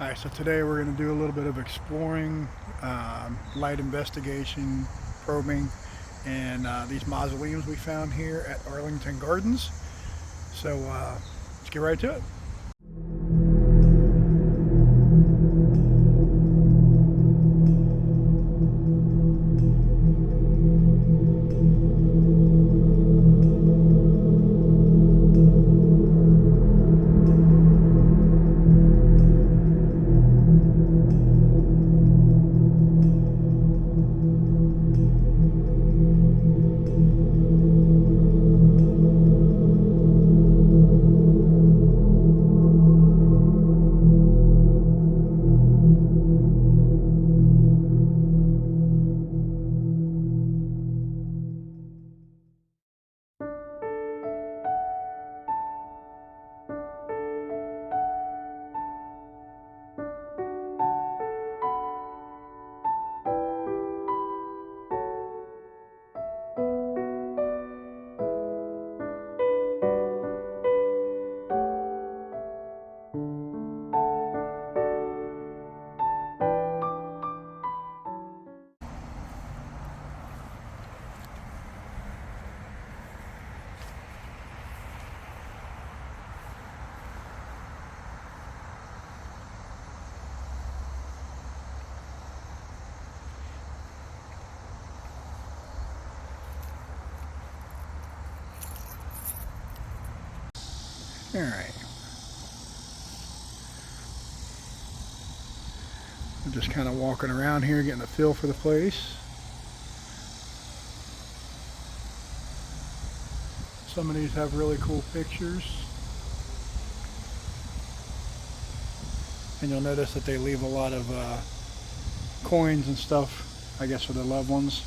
Alright, so today we're going to do a little bit of exploring, light investigation, probing, and these mausoleums we found here at Arlington Gardens. So let's get right to it. Alright. I'm just kind of walking around here, getting a feel for the place. Some of these have really cool pictures. And you'll notice that they leave a lot of coins and stuff, I guess, for their loved ones.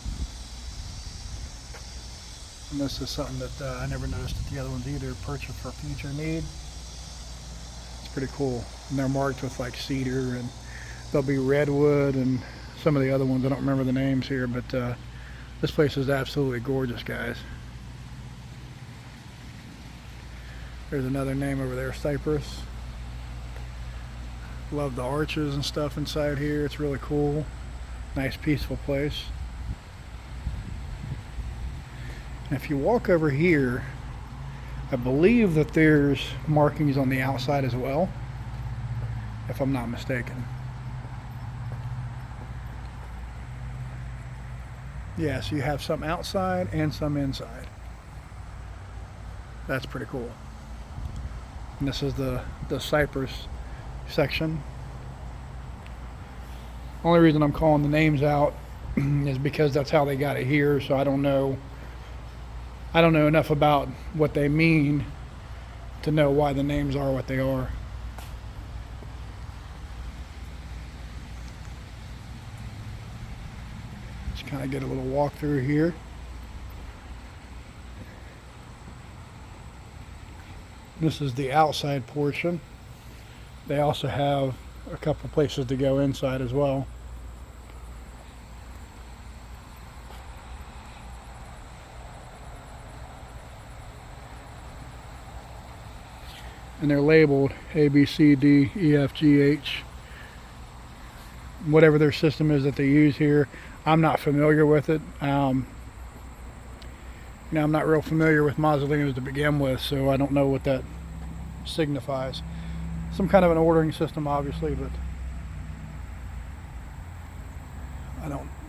And this is something that I never noticed at the other ones either. Purchase for future need. It's pretty cool. And they're marked with like cedar, and there'll be redwood and some of the other ones. I don't remember the names here, but this place is absolutely gorgeous, guys. There's another name over there, Cypress. Love the arches and stuff inside here. It's really cool. Nice peaceful place. And if you walk over here, I believe that there's markings on the outside as well, if I'm not mistaken. Yeah, so you have some outside and some inside. That's pretty cool. And this is the cypress section. Only reason I'm calling the names out is because that's how they got it here, so I don't know enough about what they mean to know why the names are what they are. Just kind of get a little walk through here. This is the outside portion. They also have a couple places to go inside as well. And they're labeled A, B, C, D, E, F, G, H. Whatever their system is that they use here. I'm not familiar with it. I'm not real familiar with mausoleums to begin with, so I don't know what that signifies. Some kind of an ordering system, obviously, but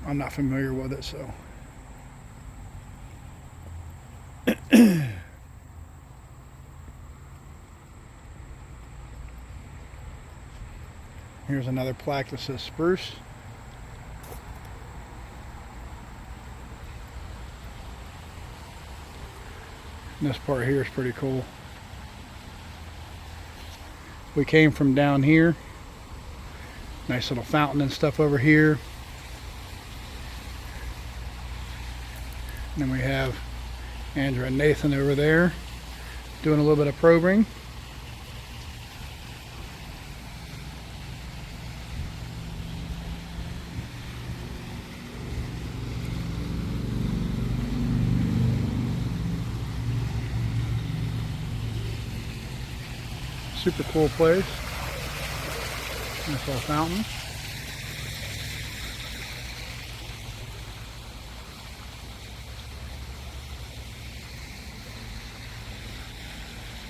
I'm not familiar with it, so. Here's another plaque that says spruce. And this part here is pretty cool. We came from down here. Nice little fountain and stuff over here. And then we have Andrew and Nathan over there doing a little bit of probing. Super cool place. Nice little fountain.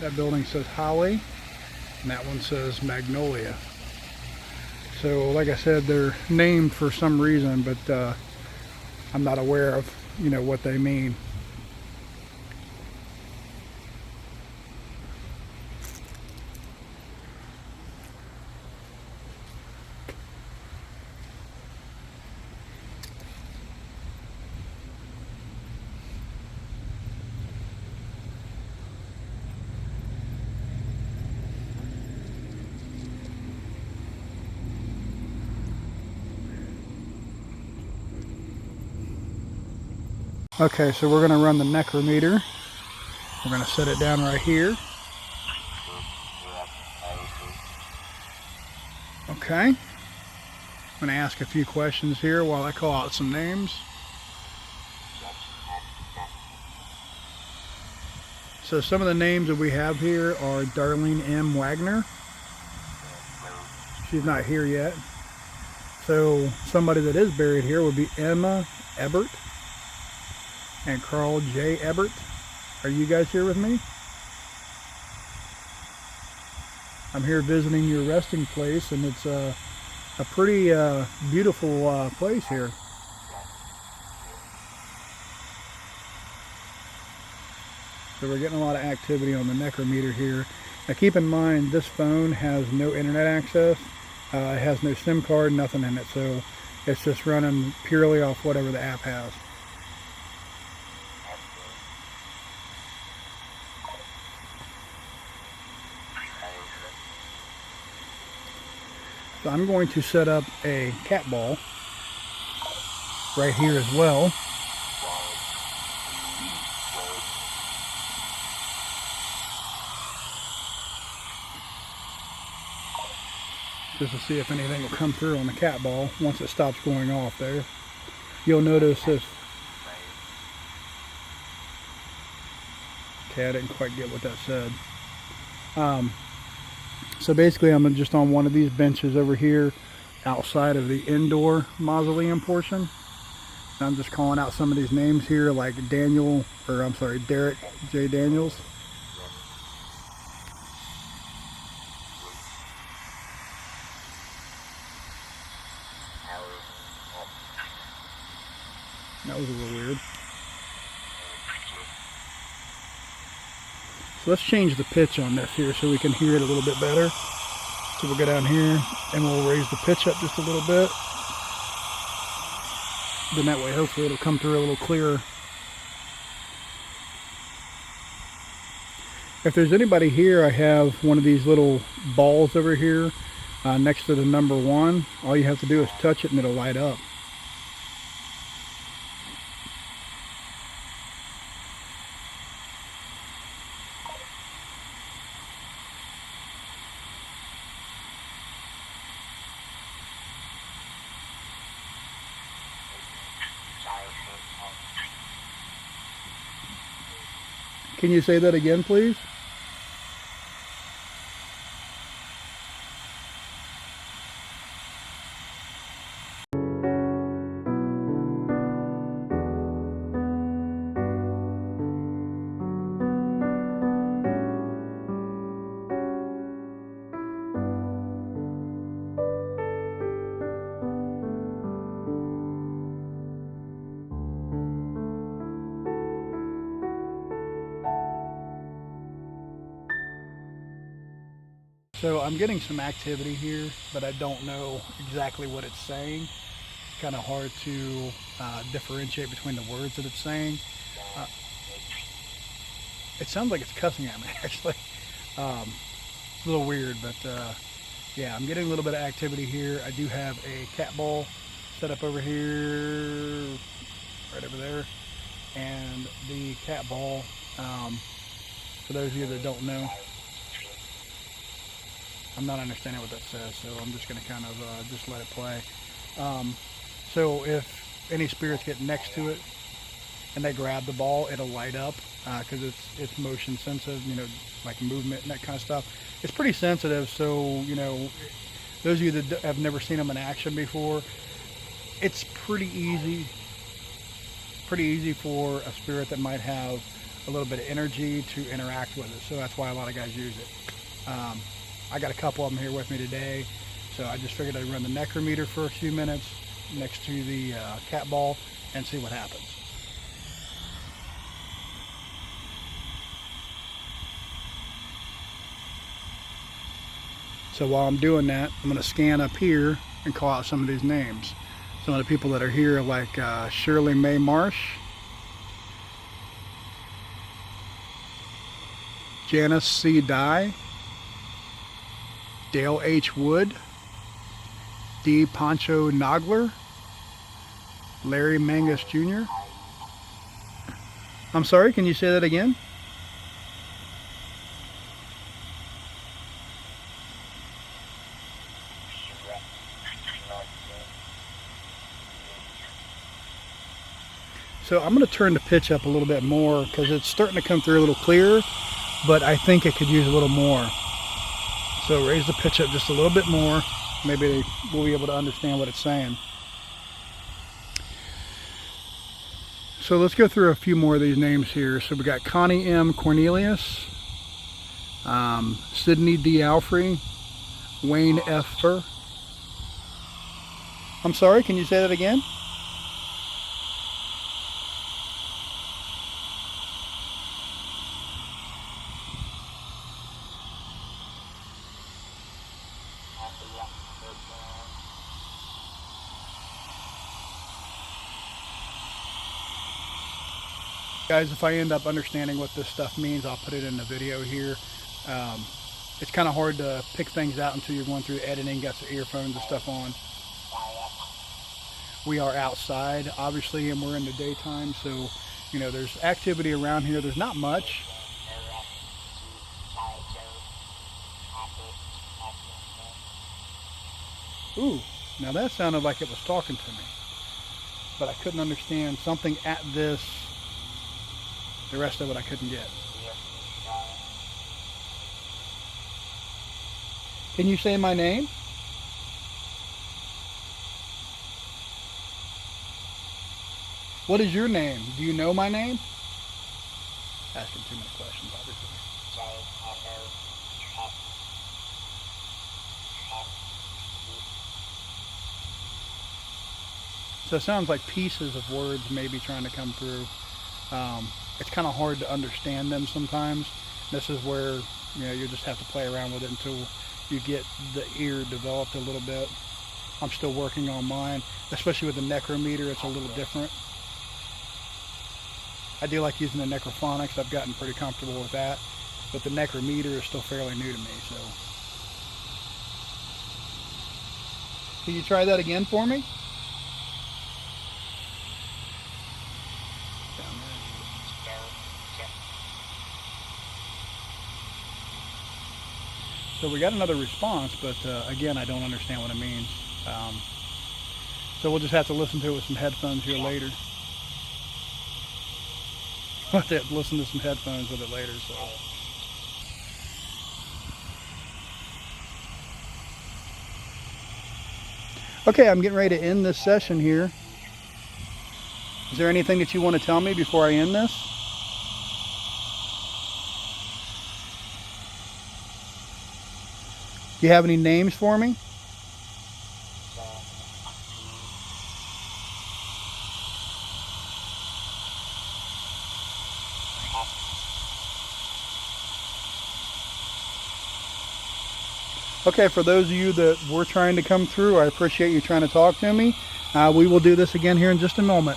That building says Holly, and that one says Magnolia. So like I said, they're named for some reason, but I'm not aware of, what they mean. Okay, so we're going to run the necrometer. We're going to set it down right here. Okay. I'm going to ask a few questions here while I call out some names. So some of the names that we have here are Darlene M. Wagner. She's not here yet. So somebody that is buried here would be Emma Ebert and Carl J. Ebert. Are you guys here with me? I'm here visiting your resting place, and it's a pretty beautiful place here. So we're getting a lot of activity on the necrometer here. Now keep in mind, this phone has no internet access. It has no SIM card, nothing in it. So it's just running purely off whatever the app has. So I'm going to set up a cat ball right here as well. Just to see if anything will come through on the cat ball once it stops going off there. You'll notice this. Okay, I didn't quite get what that said. So basically I'm just on one of these benches over here outside of the indoor mausoleum portion. And I'm just calling out some of these names here, like Derek J. Daniels. That was a little weird. So let's change the pitch on this here so we can hear it a little bit better. So we'll go down here and we'll raise the pitch up just a little bit. Then that way hopefully it'll come through a little clearer. If there's anybody here, I have one of these little balls over here next to the number 1. All you have to do is touch it and it'll light up. Can you say that again, please? So I'm getting some activity here, but I don't know exactly what it's saying. It's kind of hard to differentiate between the words that it's saying. It sounds like it's cussing at me, actually. It's a little weird, but yeah, I'm getting a little bit of activity here. I do have a cat ball set up over here, right over there. And the cat ball, for those of you that don't know, I'm not understanding what that says, so I'm just going to kind of just let it play. So if any spirits get next to it and they grab the ball, it'll light up because it's motion sensitive, like movement and that kind of stuff. It's pretty sensitive, so Those of you that have never seen them in action before, it's pretty easy for a spirit that might have a little bit of energy to interact with it. So that's why a lot of guys use it. I got a couple of them here with me today, so I just figured I'd run the necrometer for a few minutes next to the cat ball and see what happens. So while I'm doing that, I'm going to scan up here and call out some of these names. Some of the people that are here, like Shirley Mae Marsh, Janice C. Dye, Dale H. Wood, D. Pancho Nogler, Larry Mangus Jr. I'm sorry, can you say that again? So I'm going to turn the pitch up a little bit more because it's starting to come through a little clearer, but I think it could use a little more. So raise the pitch up just a little bit more. Maybe we'll be able to understand what it's saying. So let's go through a few more of these names here. So we got Connie M. Cornelius, Sydney D. Alfrey, Wayne F. Fur. I'm sorry, can you say that again? Guys, if I end up understanding what this stuff means, I'll put it in the video here. It's kind of hard to pick things out until you're going through editing, got some earphones and stuff on. We are outside, obviously, and we're in the daytime, so, you know, there's activity around here. There's not much. Ooh, now that sounded like it was talking to me, but I couldn't understand something at this. The rest of it I couldn't get. Can you say my name? What is your name? Do you know my name? Asking too many questions, obviously. So it sounds like pieces of words maybe trying to come through. It's kind of hard to understand them sometimes. This is where, you know, you just have to play around with it until you get the ear developed a little bit. I'm still working on mine, especially with the necrometer. It's a little different. I do like using the necrophonics. I've gotten pretty comfortable with that, but the necrometer is still fairly new to me. So, can you try that again for me? So we got another response, but again, I don't understand what it means. So we'll just have to listen to it with some headphones here later. We'll have to listen to some headphones with it later. So. Okay, I'm getting ready to end this session here. Is there anything that you want to tell me before I end this? Do you have any names for me? Okay, for those of you that were trying to come through, I appreciate you trying to talk to me. We will do this again here in just a moment.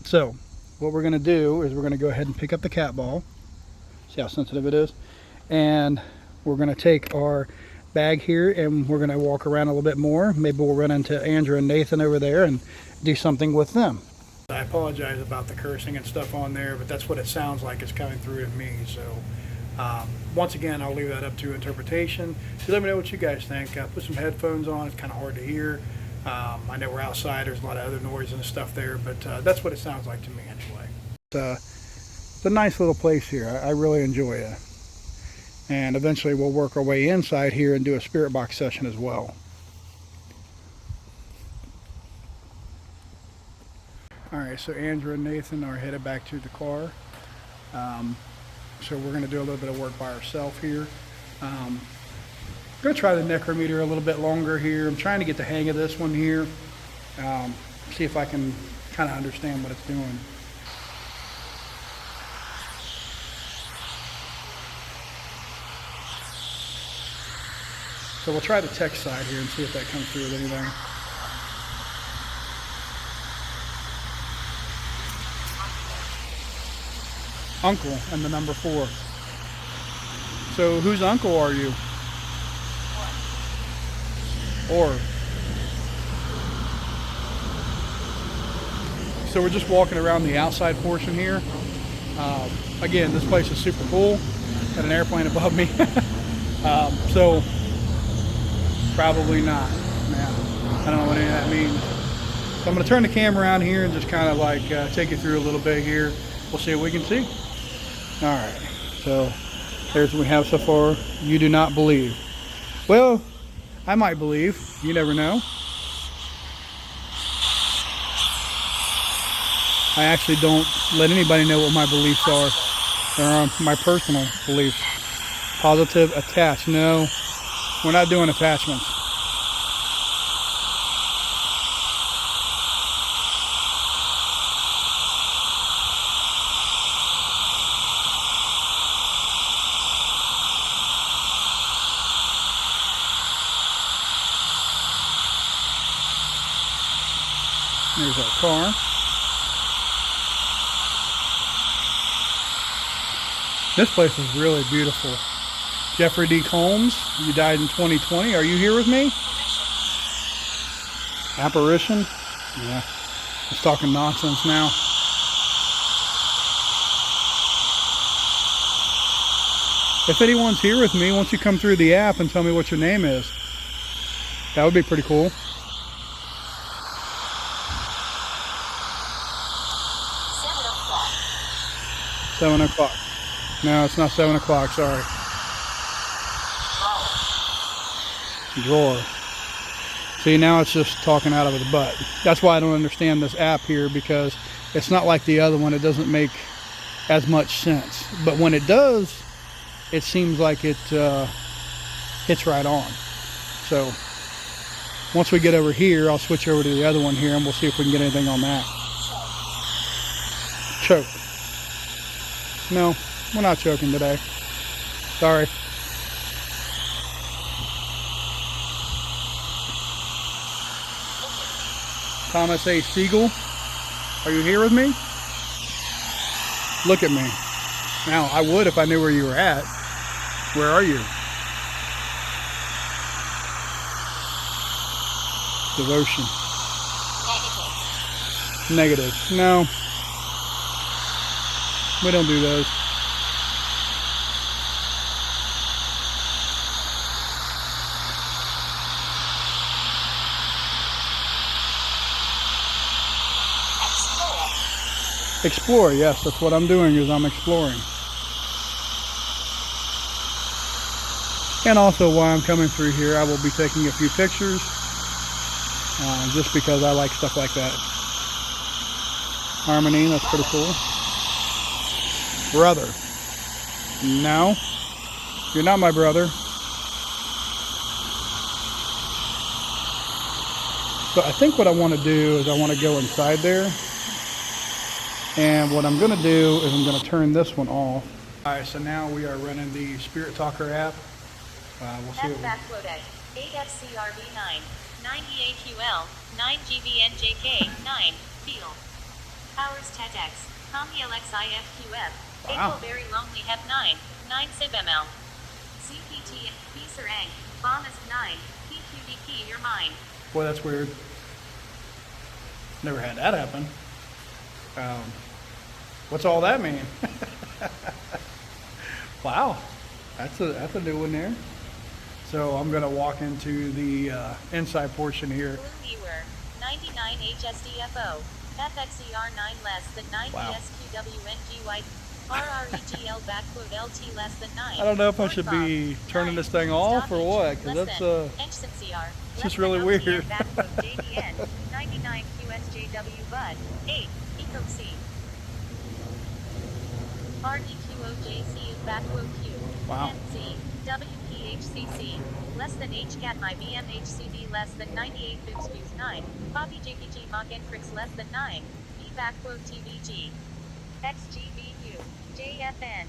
So, what we're going to do is we're going to go ahead and pick up the cat ball. See how sensitive it is? And we're going to take our bag here and we're going to walk around a little bit more. Maybe we'll run into Andrew and Nathan over there and do something with them. I apologize about the cursing and stuff on there, but that's what it sounds like is coming through to me. So once again, I'll leave that up to interpretation. So let me know what you guys think. Put some headphones on. It's kind of hard to hear. I know we're outside. There's a lot of other noise and stuff there, but that's what it sounds like to me anyway. It's a nice little place here. I really enjoy it. And eventually we'll work our way inside here and do a spirit box session as well. Alright, so Andrew and Nathan are headed back to the car. So we're going to do a little bit of work by ourselves here. I'm going to try the necrometer a little bit longer here. I'm trying to get the hang of this one here. See if I can kind of understand what it's doing. So we'll try the text side here and see if that comes through with anything. Uncle and the number 4. So whose uncle are you? Or. So we're just walking around the outside portion here. Again, this place is super cool. Got an airplane above me. So probably not. Yeah, I don't know what any of that means. So I'm going to turn the camera around here and just kind of like take you through a little bit here. We'll see what we can see. All right. So there's what we have so far. You do not believe. Well, I might believe. You never know. I actually don't let anybody know what my beliefs are. They're my personal beliefs. Positive attach. No, we're not doing attachments. There's our car. This place is really beautiful. Jeffrey D. Combs, you died in 2020. Are you here with me? Apparition? Yeah. He's talking nonsense now. If anyone's here with me, why don't you come through the app and tell me what your name is? That would be pretty cool. Seven o'clock. No, it's not 7 o'clock, sorry. Drawer. See, now it's just talking out of the butt. That's why I don't understand this app here, because it's not like the other one. It doesn't make as much sense. But when it does, it seems like it hits right on. So once we get over here, I'll switch over to the other one here and we'll see if we can get anything on that. Choke. No, we're not choking today. Sorry. Thomas A. Siegel, are you here with me? Look at me. Now, I would if I knew where you were at. Where are you? Devotion. Negative. No. We don't do those. Explore, yes, that's what I'm doing, is I'm exploring. And also while I'm coming through here, I will be taking a few pictures, just because I like stuff like that. Harmony, that's pretty cool. Brother. No, you're not my brother. So I think what I want to do is I want to go inside there. And what I'm going to do is I'm going to turn this one off. Alright, so now we are running the Spirit Talker app. We'll see what we... 8FCRB9, 9EAQL, 9GVNJK, 9, Feel. Powers TEDx, Tommy LXIFQF, Wow. Very Lonely Hep 9, 9 SibML, CPT and P Serang, Bomb is 9, PQDP, Your Mind. Boy, that's weird. Never had that happen. What's all that mean? Wow, that's a new one there. So I'm gonna walk into the inside portion here. Blue Ewer, 99 HSDFO, FXER 9 less than 9 Wow. PSQWNGY. RREGL backquote LT less than 9. I don't know if I Lord should Bob, be turning 9. this thing off Stop or H, what, because less that's than. Ensign CR, it's less just than really OTN weird. backquote JDN, 99 QSJW Bud, 8. Eco C. RDQOJC is backquote Q. Wow. NZ. WPHCC. Less than HCAT my BMHCD less than 98 Boops Views 9. Bobby JPG Mach Encrix less than 9. B backquote TVG. XGBU. JFN.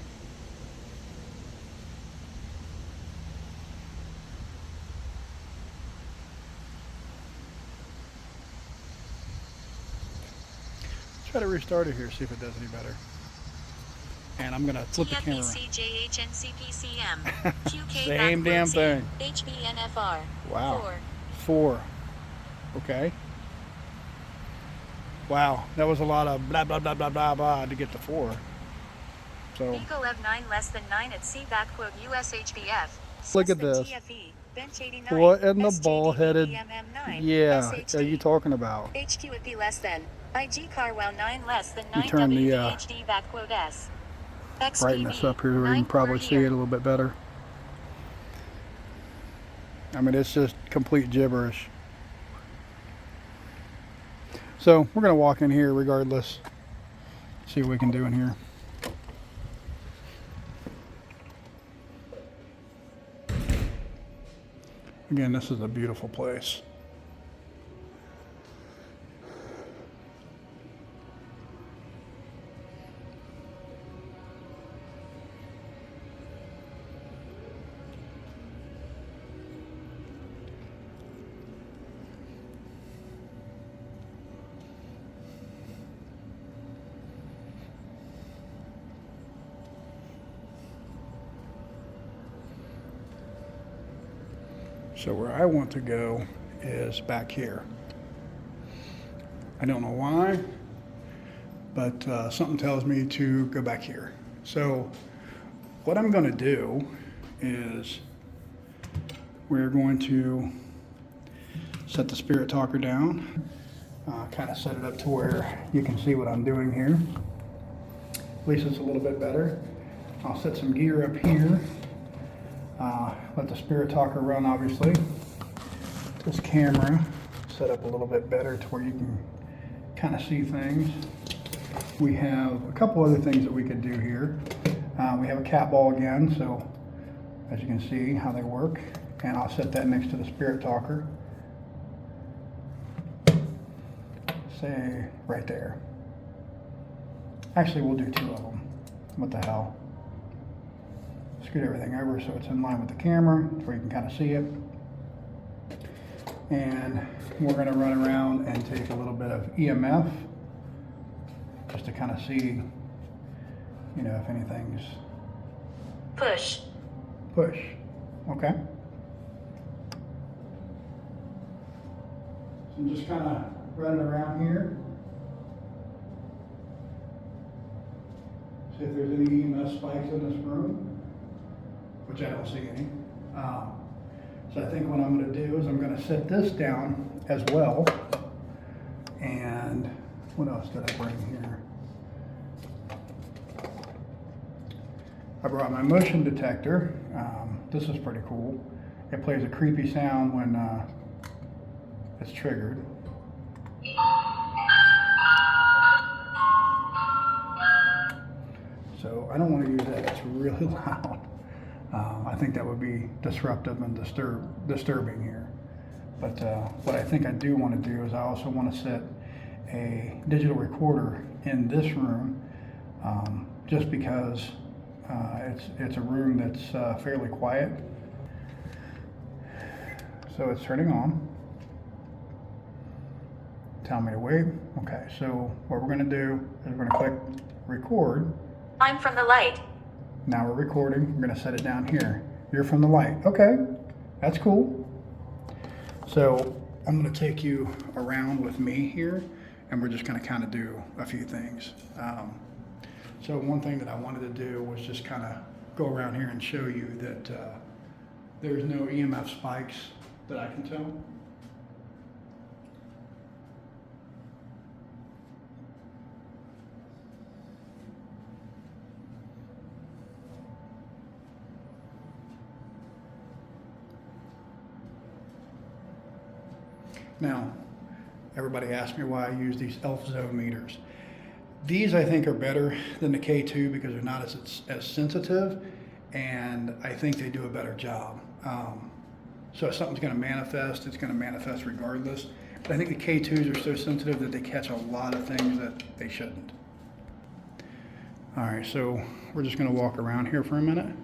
Try to restart it here, see if it does any better. And I'm gonna flip the camera around. TFBCJHNCPCM. QK Same damn thing. HBNFR. Wow. 4. 4. Okay. Wow, that was a lot of blah blah blah blah blah blah to get to 4. So Eagle F9 less than 9 at C backquote USHBF. look at this. Bench 89. What in the ball-headed? SJDBBMM9. Yeah, SHD. are you talking about? HQ at P less than. IG Carwell 9 less than Let 9 me turn the WVHD backquote S. brightness XPB. up here where you 9 can probably per see it year. a little bit better. I mean, it's just complete gibberish. So we're gonna walk in here regardless. See what we can do in here. Again, this is a beautiful place. So where I want to go is back here. I don't know why, but something tells me to go back here. So what I'm going to do is we're going to set the spirit talker down, kind of set it up to where you can see what I'm doing here. At least it's a little bit better. I'll set some gear up here. Let the spirit talker run, obviously. This camera set up a little bit better to where you can kind of see things. We have a couple other things that we could do here. We have a cat ball again, so as you can see how they work. And I'll set that next to the spirit talker. Say right there. Actually, we'll do 2 of them. What the hell? Scoot everything over so it's in line with the camera where you can kind of see it. And we're going to run around and take a little bit of EMF just to kind of see, you know, if anything's Push. push. Okay. So I'm just kind of running around here. See if there's any EMF spikes in this room, which I don't see any. So I think what I'm going to do is I'm going to set this down as well. And what else did I bring here? I brought my motion detector. This is pretty cool. It plays a creepy sound when it's triggered. So I don't want to use that. It's really loud. I think that would be disruptive and disturbing here. But what I think I do want to do is I also want to set a digital recorder in this room, just because it's a room that's fairly quiet. So it's turning on. Tell me to wait. Okay, so what we're going to do is we're going to click record. I'm from the light. Now we're recording. We're going to set it down here. You're from the light. Okay, that's cool. So I'm going to take you around with me here, and we're just going to kind of do a few things. So one thing that I wanted to do was just kind of go around here and show you that there's no EMF spikes that I can tell. Now, everybody asks me why I use these elf zone meters. These I think are better than the K2 because they're not as sensitive, and I think they do a better job. So if something's going to manifest, it's going to manifest regardless. But I think the K2s are so sensitive that they catch a lot of things that they shouldn't. All right, so we're just going to walk around here for a minute.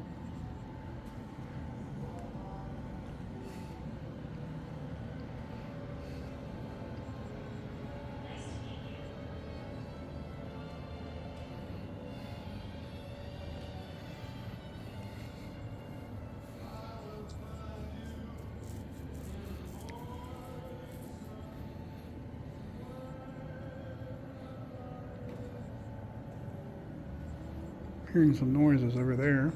Hearing some noises over there.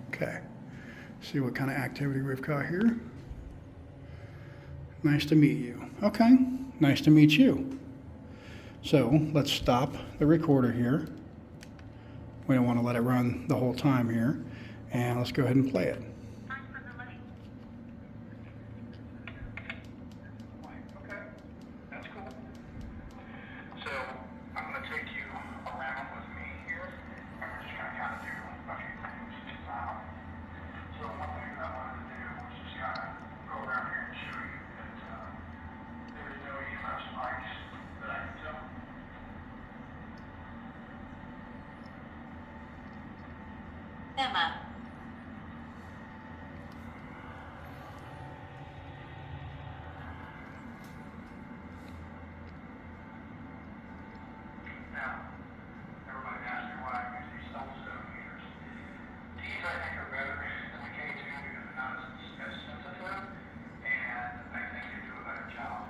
Okay, see what kind of activity we've got here. Nice to meet you. Okay, nice to meet you. So let's stop the recorder here. We don't want to let it run the whole time here. And let's go ahead and play it. Okay, that's cool. So I'm going to take you around with me here. I'm just going to kind of do a few things. So one thing that I wanted to do was just kind of go around here and show you that there is no EMF spikes that I can tell. Emma. Now, everybody asks me why I use these Mausoleum meters. These I think are better than the K2 because they're not as sensitive, and I think they do a better job.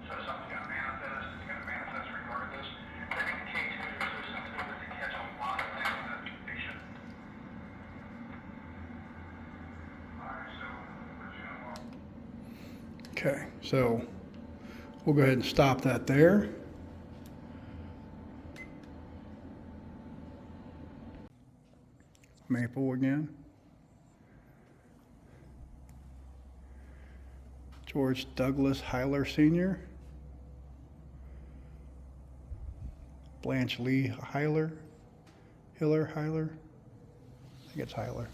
So if something's going to manifest, it's going to manifest regardless. But I think the K2s are so sensitive that they catch a lot of things that they shouldn't. Alright, so we're just going to walk. Okay, so we'll go ahead and stop that there. Maple again. George Douglas Hyler Sr. Blanche Lee Hyler. Hyler. I think it's Hyler.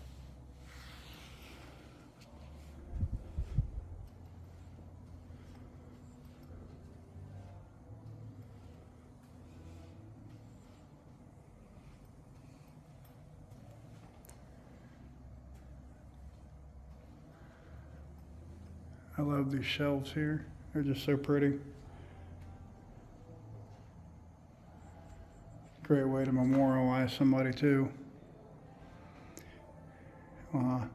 I love these shelves here. They're just so pretty. Great way to memorialize somebody too. I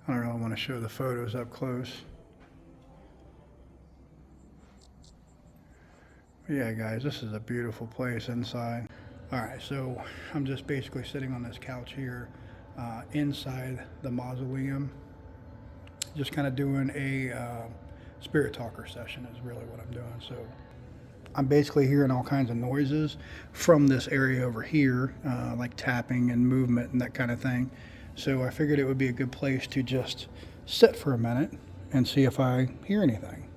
don't really want to show the photos up close. But yeah, guys, this is a beautiful place inside. All right, so I'm just basically sitting on this couch here inside the mausoleum. Just kind of doing a spirit talker session is really what I'm doing. So I'm basically hearing all kinds of noises from this area over here, like tapping and movement and that kind of thing. So I figured it would be a good place to just sit for a minute and see if I hear anything.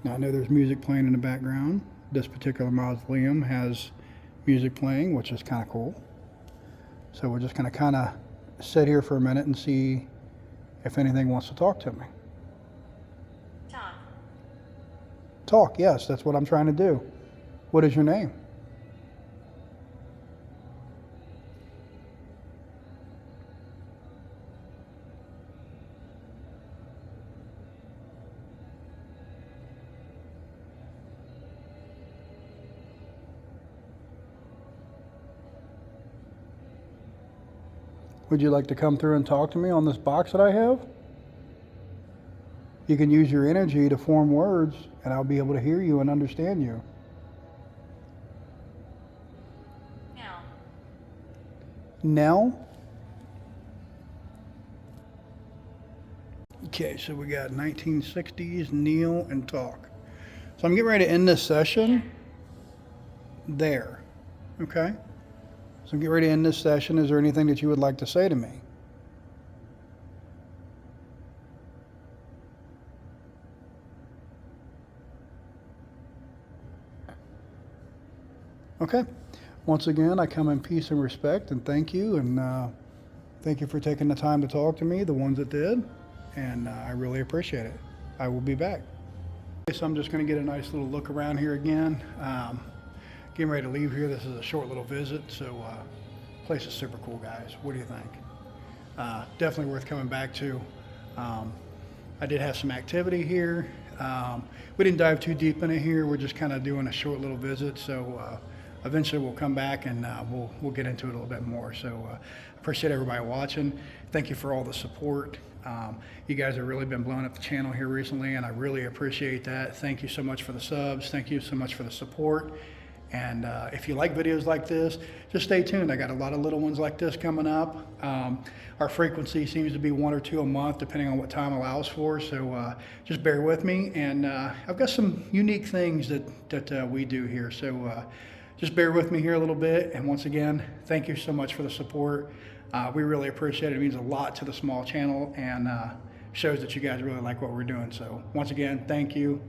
Now I know there's music playing in the background. This particular mausoleum has music playing, which is kind of cool. So we're just going to kind of sit here for a minute and see if anything wants to talk to me. Talk, yes, that's what I'm trying to do. What is your name? Would you like to come through and talk to me on this box that I have? You can use your energy to form words, and I'll be able to hear you and understand you. Now. Nell? Okay, so we got 1960s, kneel and talk. So I'm getting ready to end this session there. Okay? So I'm getting ready to end this session. Is there anything that you would like to say to me? Okay. Once again, I come in peace and respect and thank you. And thank you for taking the time to talk to me, the ones that did. And I really appreciate it. I will be back. So I'm just going to get a nice little look around here again. Getting ready to leave here. This is a short little visit. So place is super cool, guys. What do you think? Definitely worth coming back to. I did have some activity here. We didn't dive too deep in it here. We're just kind of doing a short little visit. So eventually we'll come back and we'll get into it a little bit more. So appreciate everybody watching. Thank you for all the support. You guys have really been blowing up the channel here recently, and I really appreciate that. Thank you so much for the subs. Thank you so much for the support. And if you like videos like this, just stay tuned. I got a lot of little ones like this coming up. Our frequency seems to be 1 or 2 a month, depending on what time allows for. So just bear with me. And I've got some unique things that we do here. So just bear with me here a little bit. And once again, thank you so much for the support. We really appreciate it. It means a lot to the small channel and shows that you guys really like what we're doing. So once again, thank you.